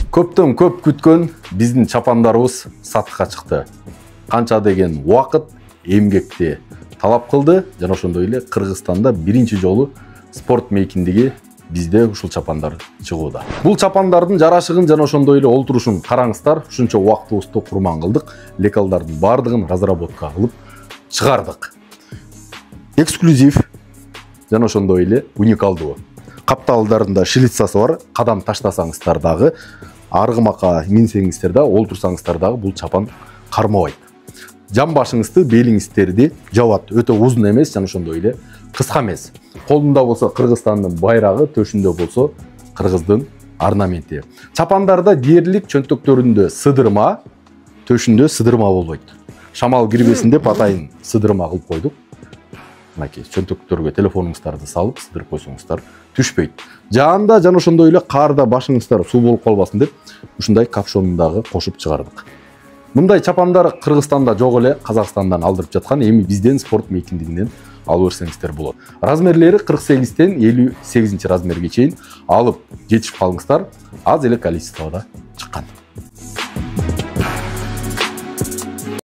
Көптөн көп күткөн биздин чапандарыбыз сатыкка чыкты. Канча деген убакыт, эмгекти талап кылды жана ошондой эле Кыргызстанда биринчи жолу спорт мейкиндиги бизде ушул чапандар чыгууда. Бул чапандардын жарашыгын жана ошондой эле олтурушун караңыздар. Ушунча убактыбызды курман кылдык. Лекалдардын бардыгын разработка кылып чыгардык. Эксклюзив жана ошондой эле уникалдуу. Капталдарында шлицасы бар. Кадам таштасаңыздар дагы, аргымакка минсеңиздер да, олтурсаңыздар дагы бул чапан кармабайт. Жан башыңызды, белиңиздерди жабат. Өтө узун эмес, жана ошондой эле кыска эмес. Колунда болсо Кыргызстандын байрагы, төшүндө болсо Кыргыздын орнаменти. Чапандарда дээрлик чөнтөктөрүндө сыдырма, төшүндө сыдырма болбойт. Шамал кирбесин деп атайын сыдырма кылып койдук. Мынакей чөнтөктөргө телефонуңуздарды салып сыдырып койсоңуздар түшпөйт. Жаанда жана ошондой эле карда башыңыздар суу болуп калбасын деп ушундай капшонун дагы кошуп чыгардык. Мындай чапандар Кыргызстанда жок эле, Казакстандан алдырып жаткан, эми бизден спорт мейкиндигинен алып берсеңиздер болот. Размерлери 48-тен 58 размерге чейин алып жетишип калыңыздар. Аз эле количествода чыккан.